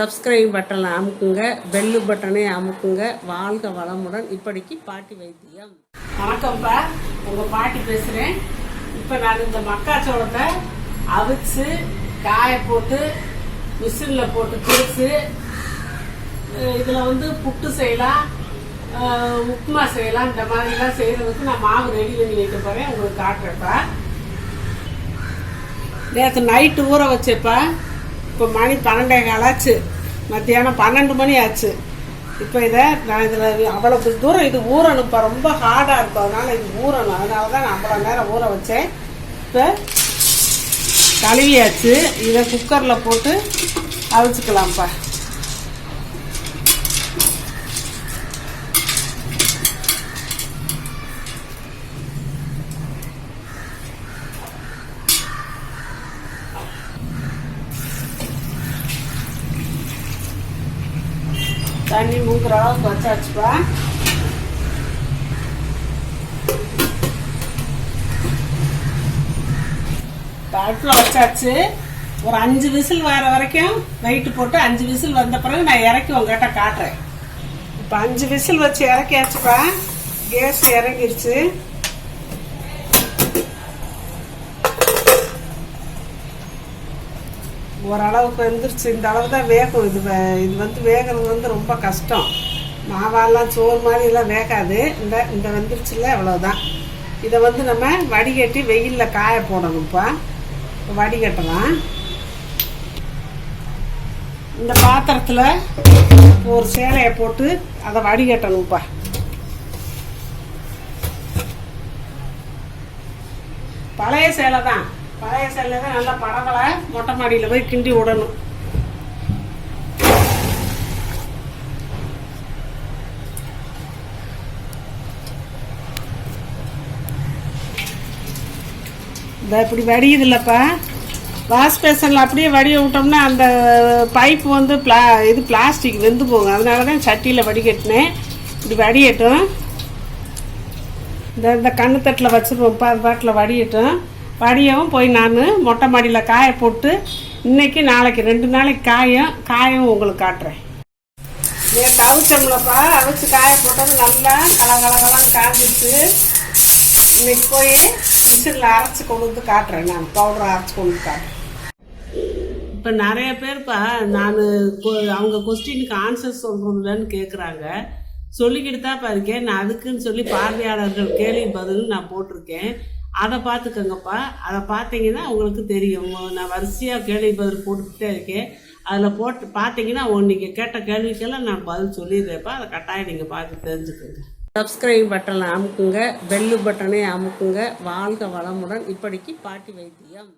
Subscribe பட்டனை அமுக்குங்க, bell பட்டனை அமுக்குங்க. வாழ்க வளமுடன். இப்படிக்கு பாட்டி வைத்தியம். வணக்கம்ப்பா, உங்கள் பாட்டி பேசுகிறேன். இப்போ நான் இந்த மக்காச்சோளத்தை அவிச்சு காய போட்டு மிஷினில் போட்டு திரிச்சு இதில் புட்டு செய்யலாம், உப்புமா செய்யலாம். இந்த மாதிரிலாம் செய்கிறதுக்கு நான் மாவு ரெடி பண்ணி வைக்க போகிறேன். உங்களுக்கு காட்டுறேன்ப்பா. நேற்று நைட்டு ஊற வச்சேப்பா. இப்போ மணி 12:15 ஆச்சு. மத்தியானம் 12 மணி ஆச்சு. இப்போ நான் இதில் அவ்வளோ தூரம் இது ஊறணும்ப்பா. ரொம்ப ஹார்டாக இருக்கும், அதனால் இது ஊறணும். அதனால தான் நான் அவ்வளோ நேரம் ஊற வச்சேன். இப்போ கழுவியாச்சு. இதை குக்கரில் போட்டு அவிச்சுக்கலாம்ப்பா. தண்ணி மூக்குற அளவுக்கு வச்சாச்சுப்பா. அடுப்பில் வச்சாச்சு. ஒரு 5 விசில் வர வரைக்கும் வெயிட்டு போட்டு 5 விசில் வந்த பிறகு நான் இறக்கி உங்ககிட்ட காட்டுறேன். இப்போ 5 விசில் வச்சு இறக்கியாச்சுப்பா. கேஸ் இறங்கிருச்சு. ஓரளவுக்கு வெந்துருச்சு. இந்த அளவு தான் வேகும். இது வேகிறது ரொம்ப கஷ்டம். மாவாலாம் சோறு மாதிரிலாம் வேகாது. இந்த வெந்துருச்சுல, அவ்வளோதான். இதை நம்ம வடிகட்டி வெயிலில் காய போடணும்ப்பா. வடிகட்டலாம். இந்த பாத்திரத்தில் ஒரு சேலையை போட்டு அதை வடிகட்டணும்ப்பா. பழைய சேலை தான். பழைய சேலை தான். நல்லா படங்களை மொட்டை மாடியில் போய் கிண்டி விடணும். இப்படி வடியுது இல்லைப்பா. வாஷ் பேசனில் அப்படியே வடிய விட்டோம்னா அந்த பைப்பு இது பிளாஸ்டிக் வெந்து போகும். அதனால தான் சட்டியில் வடிகட்டினேன். இப்படி வடியட்டும். இந்த கண்ணுத்தட்டில் வச்சுருவோம்ப்பா. அது பாட்டில் வடியட்டும். வடியவும் போய் நான் மொட்டை மாடியில் காய போட்டு இன்னைக்கு நாளைக்கு 2 நாளைக்கு காயும் உங்களுக்கு காட்டுறேன். நேற்று அவிச்சோம்லப்பா. அவிச்சு காய போட்டது நல்லா கலகலகலாம் காஞ்சிச்சு. இன்னைக்கு போய் மிஷினில் அரைச்சி கொண்டு வந்து காட்டுறேன். நான் பவுடரை அரைச்சி கொண்டு வந்து காட்டுறேன். இப்போ நிறைய பேர்ப்பா அவங்க கொஸ்டினுக்கு ஆன்சர் சொல்கிறதுலன்னு கேட்குறாங்க. சொல்லிக்கிட்டு தான் இருக்கேன். நான் அதுக்குன்னு சொல்லி பார்வையாளர்கள் கேள்வி பதில் நான் போட்டிருக்கேன். அதை பார்த்துக்கோங்கப்பா. அதை பார்த்தீங்கன்னா உங்களுக்கு தெரியும். நான் வரிசையாக கேள்வி பதில் போட்டுக்கிட்டே இருக்கேன். அதில் போட்டு பார்த்தீங்கன்னா நீங்கள் கேட்ட கேள்விக்கெல்லாம் நான் பதில் சொல்லிடுறேன்ப்பா. அதை கட்டாயம் நீங்கள் பார்த்து தெரிஞ்சுக்கோங்க. சப்ஸ்கிரைப் பட்டனை அமுக்குங்க, பெல்லு பட்டனை அமுக்குங்க. வாழ்க வளமுடன். இப்படிக்கு பாட்டி வைத்தியம்.